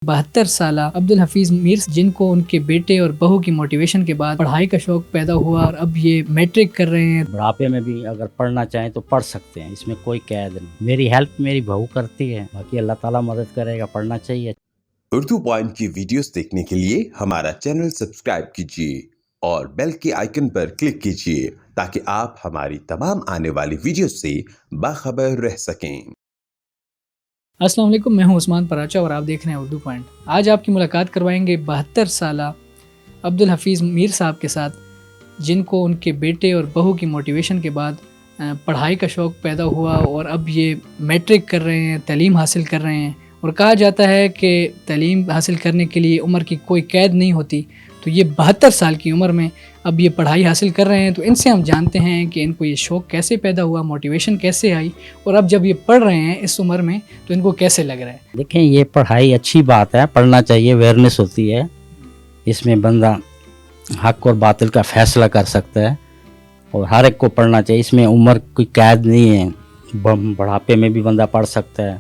72 سالہ عبدالحفیظ میر جن کو ان کے بیٹے اور بہو کی موٹیویشن کے بعد پڑھائی کا شوق پیدا ہوا اور اب یہ میٹرک کر رہے ہیں۔ بڑھاپے میں بھی اگر پڑھنا چاہیں تو پڑھ سکتے ہیں، اس میں کوئی قید نہیں۔ میری ہیلپ میری بہو کرتی ہے، باقی اللہ تعالیٰ مدد کرے گا، پڑھنا چاہیے۔ اردو پوائنٹ کی ویڈیوز دیکھنے کے لیے ہمارا چینل سبسکرائب کیجیے اور بیل کے آئیکن پر کلک کیجیے تاکہ آپ ہماری تمام آنے والی ویڈیوز سے باخبر رہ سکیں۔ السلام علیکم، میں ہوں عثمان پراچا اور آپ دیکھ رہے ہیں اردو پوائنٹ۔ آج آپ کی ملاقات کروائیں گے 72 سالہ عبدالحفیظ میر صاحب کے ساتھ، جن کو ان کے بیٹے اور بہو کی موٹیویشن کے بعد پڑھائی کا شوق پیدا ہوا اور اب یہ میٹرک کر رہے ہیں، تعلیم حاصل کر رہے ہیں۔ اور کہا جاتا ہے کہ تعلیم حاصل کرنے کے لیے عمر کی کوئی قید نہیں ہوتی، تو یہ 72 سال کی عمر میں اب یہ پڑھائی حاصل کر رہے ہیں۔ تو ان سے ہم جانتے ہیں کہ ان کو یہ شوق کیسے پیدا ہوا، موٹیویشن کیسے آئی، اور اب جب یہ پڑھ رہے ہیں اس عمر میں تو ان کو کیسے لگ رہا ہے۔ دیکھیں، یہ پڑھائی اچھی بات ہے، پڑھنا چاہیے، اویئرنیس ہوتی ہے، اس میں بندہ حق اور باطل کا فیصلہ کر سکتا ہے اور ہر ایک کو پڑھنا چاہیے۔ اس میں عمر کوئی قید نہیں ہے، بڑھاپے میں بھی بندہ پڑھ سکتا ہے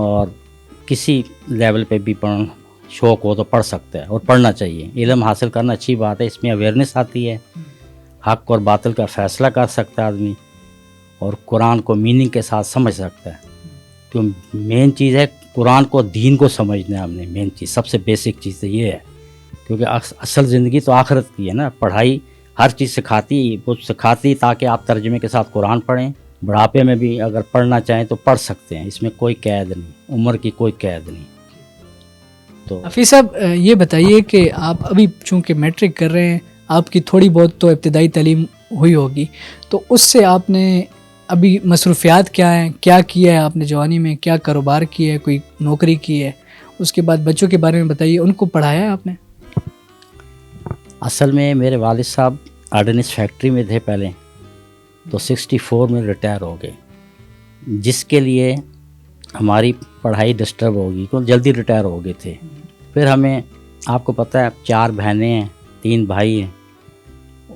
اور کسی لیول پہ بھی شوق ہو تو پڑھ سکتا ہے اور پڑھنا چاہیے۔ علم حاصل کرنا اچھی بات ہے، اس میں اویئرنیس آتی ہے، حق اور باطل کا فیصلہ کر سکتا ہے آدمی اور قرآن کو میننگ کے ساتھ سمجھ سکتا ہے۔ تو مین چیز ہے قرآن کو، دین کو سمجھنا ہے ہم نے، مین چیز، سب سے بیسک چیز تو یہ ہے، کیونکہ اصل زندگی تو آخرت کی ہے نا۔ پڑھائی ہر چیز سکھاتی، وہ سکھاتی تاکہ آپ ترجمے کے ساتھ قرآن پڑھیں۔ بڑھاپے میں بھی اگر پڑھنا چاہیں تو پڑھ سکتے ہیں، اس میں کوئی قید نہیں، عمر کی کوئی قید نہیں۔ تو حفیظ صاحب یہ بتائیے کہ آپ ابھی چونکہ میٹرک کر رہے ہیں، آپ کی تھوڑی بہت تو ابتدائی تعلیم ہوئی ہوگی، تو اس سے آپ نے ابھی مصروفیات کیا ہیں، کیا کیا ہے آپ نے جوانی میں، کیا کاروبار کیا ہے، کوئی نوکری کی ہے؟ اس کے بعد بچوں کے بارے میں بتائیے، ان کو پڑھایا ہے آپ نے؟ اصل میں میرے والد صاحب آرڈیننس فیکٹری میں تھے پہلے، تو 64 میں ریٹائر ہو گئے، جس کے لیے ہماری پڑھائی ڈسٹرب ہوگی، کیونکہ جلدی ریٹائر ہو گئے تھے۔ پھر ہمیں، آپ کو پتہ ہے، 4 بہنیں ہیں، 3 بھائی ہیں،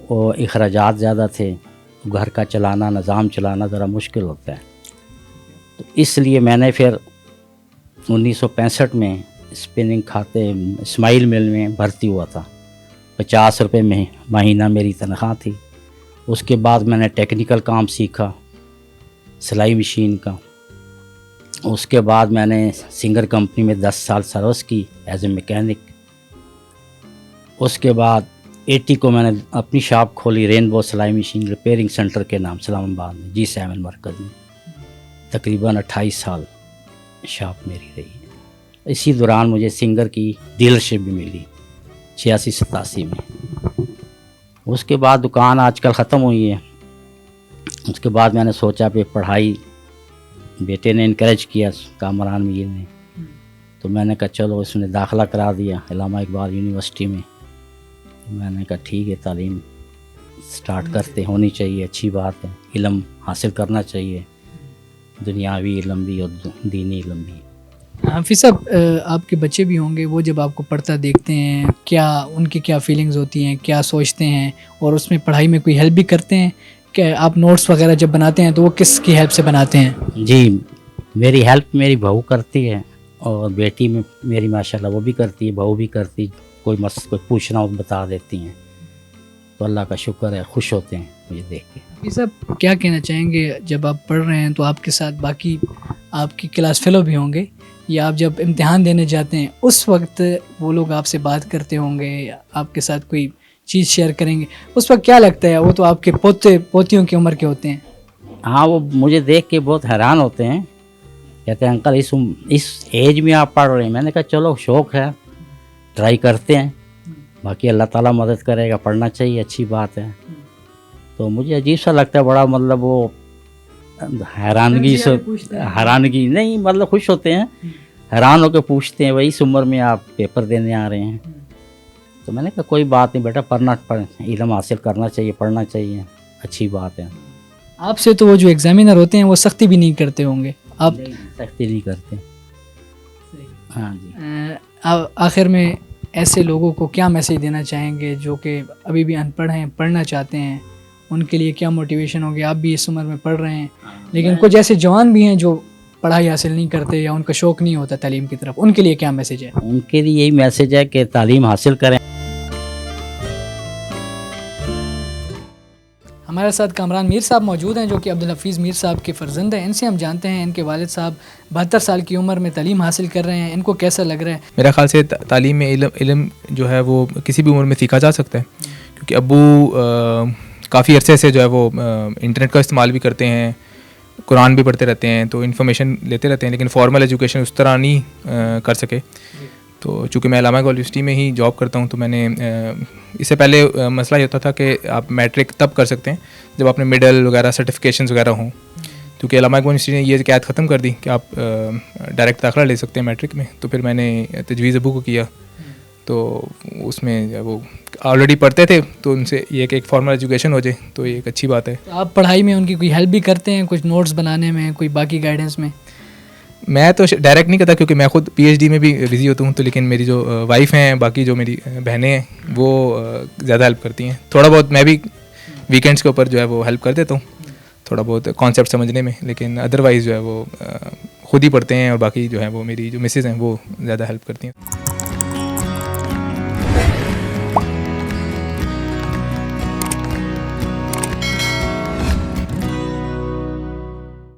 اور اخراجات زیادہ تھے، گھر کا چلانا، نظام چلانا ذرا مشکل ہوتا ہے۔ تو اس لیے میں نے پھر 1965 میں اسپننگ کھاتے اسماعیل مل میں بھرتی ہوا تھا، 50 روپے میں مہینہ میری تنخواہ تھی۔ اس کے بعد میں نے ٹیکنیکل کام سیکھا، سلائی مشین کا۔ اس کے بعد میں نے سنگر کمپنی میں 10 سال سروس کی ایز اے میکینک۔ اس کے بعد 80 کو میں نے اپنی شاپ کھولی، رینبو سلائی مشین ریپیئرنگ سینٹر کے نام، اسلام آباد میں، G7 مرکز میں۔ تقریباً 28 سال شاپ میری رہی۔ اسی دوران مجھے سنگر کی ڈیلرشپ بھی ملی 86-87 میں۔ اس کے بعد دکان آج کل ختم ہوئی ہے۔ اس کے بعد میں نے سوچا کہ پڑھائی، بیٹے نے انکریج کیا، کامران میر نے، تو میں نے کہا چلو اس نے داخلہ کرا دیا علامہ اقبال یونیورسٹی میں۔ میں نے کہا ٹھیک ہے، تعلیم سٹارٹ کرتے، ہونی چاہیے، اچھی بات ہے، علم حاصل کرنا چاہیے، دنیاوی علم بھی اور دینی علم بھی۔ حفیظ صاحب، آپ کے بچے بھی ہوں گے، وہ جب آپ کو پڑھتا دیکھتے ہیں، کیا ان کی کیا فیلنگز ہوتی ہیں، کیا سوچتے ہیں، اور اس میں پڑھائی میں کوئی ہیلپ بھی کرتے ہیں کہ آپ نوٹس وغیرہ جب بناتے ہیں تو وہ کس کی ہیلپ سے بناتے ہیں؟ جی، میری ہیلپ میری بہو کرتی ہے اور بیٹی میں میری ماشاءاللہ وہ بھی کرتی ہے، بہو بھی کرتی، کوئی پوچھنا ہو بتا دیتی ہیں، تو اللہ کا شکر ہے، خوش ہوتے ہیں مجھے دیکھ کے۔ حفیظ صاحب کیا کہنا چاہیں گے، جب آپ پڑھ رہے ہیں تو آپ کے ساتھ باقی آپ کی کلاس فیلو بھی ہوں گے، یا آپ جب امتحان دینے جاتے ہیں اس وقت وہ لوگ آپ سے بات کرتے ہوں گے، یا آپ کے ساتھ کوئی چیز شیئر کریں گے، اس وقت کیا لگتا ہے؟ وہ تو آپ کے پوتے پوتیوں کی عمر کے ہوتے ہیں۔ ہاں، وہ مجھے دیکھ کے بہت حیران ہوتے ہیں، کہتے ہیں انکل اس ایج میں آپ پڑھ رہے ہیں۔ میں نے کہا چلو شوق ہے، ٹرائی کرتے ہیں، باقی اللہ تعالیٰ مدد کرے گا، پڑھنا چاہیے، اچھی بات ہے۔ تو مجھے عجیب سا لگتا ہے بڑا، مطلب وہ حیرانگی نہیں، مطلب خوش ہوتے ہیں، حیران ہو کے پوچھتے ہیں بھائی اس عمر میں آپ پیپر دینے آ رہے ہیں؟ تو میں نے کہا کوئی بات نہیں بیٹا، علم حاصل کرنا چاہیے، پڑھنا چاہیے، اچھی بات ہے۔ آپ سے تو وہ جو ایگزامینر ہوتے ہیں وہ سختی بھی نہیں کرتے ہوں گے؟ آپ سختی نہیں کرتے۔ ہاں جی۔ آخر میں ایسے لوگوں کو کیا میسیج دینا چاہیں گے جو کہ ابھی بھی ان پڑھ ہیں، پڑھنا چاہتے ہیں؟ ان کے لیے کیا موٹیویشن ہوگی؟ آپ بھی اس عمر میں پڑھ رہے ہیں، لیکن کچھ ایسے جوان بھی ہیں جو پڑھائی حاصل نہیں کرتے یا ان کا شوق نہیں ہوتا تعلیم کی طرف، ان کے لیے کیا میسیج ہے؟ ان کے لیے یہی میسج ہے کہ تعلیم حاصل کریں. ہمارے ساتھ کامران میر صاحب موجود ہیں جو کہ عبدالحفیظ میر صاحب کے فرزند ہیں. ان سے ہم جانتے ہیں ان کے والد صاحب 72 سال کی عمر میں تعلیم حاصل کر رہے ہیں، ان کو کیسا لگ رہا ہے؟ میرا خیال سے تعلیم میں علم جو ہے وہ کسی بھی عمر میں سیکھا جا سکتا ہے، کیونکہ ابو کافی عرصے سے جو ہے وہ انٹرنیٹ کا استعمال بھی کرتے ہیں، قرآن بھی پڑھتے رہتے ہیں، تو انفارمیشن لیتے رہتے ہیں، لیکن فارمل ایجوکیشن اس طرح نہیں کر سکے. تو چونکہ میں علامہ اقبال یونیورسٹی میں ہی جاب کرتا ہوں، تو میں نے اس سے پہلے مسئلہ یہ ہوتا تھا کہ آپ میٹرک تب کر سکتے ہیں جب آپ نے مڈل وغیرہ سرٹیفکیشنز وغیرہ ہوں، کیونکہ علامہ اقبال یونیورسٹی نے یہ قید ختم کر دی کہ آپ ڈائریکٹ داخلہ لے سکتے ہیں میٹرک میں. تو پھر میں نے تجویز ابو کو کیا، تو اس میں وہ آلریڈی پڑھتے تھے، تو ان سے یہ کہ ایک فارمل ایجوکیشن ہو جائے تو یہ ایک اچھی بات ہے. آپ پڑھائی میں ان کی کوئی ہیلپ بھی کرتے ہیں، کچھ نوٹس بنانے میں، کوئی باقی گائیڈنس میں؟ میں تو ڈائریکٹ نہیں کرتا کیونکہ میں خود پی ایچ ڈی میں بھی بزی ہوتا ہوں، تو لیکن میری جو وائف ہیں، باقی جو میری بہنیں ہیں، وہ زیادہ ہیلپ کرتی ہیں. تھوڑا بہت میں بھی ویکینڈس کے اوپر جو ہے وہ ہیلپ کر دیتا ہوں، تھوڑا بہت کانسیپٹ سمجھنے میں، لیکن ادروائز جو ہے وہ خود ہی پڑھتے ہیں، اور باقی جو ہے وہ میری جو مسز ہیں وہ زیادہ ہیلپ کرتی ہیں.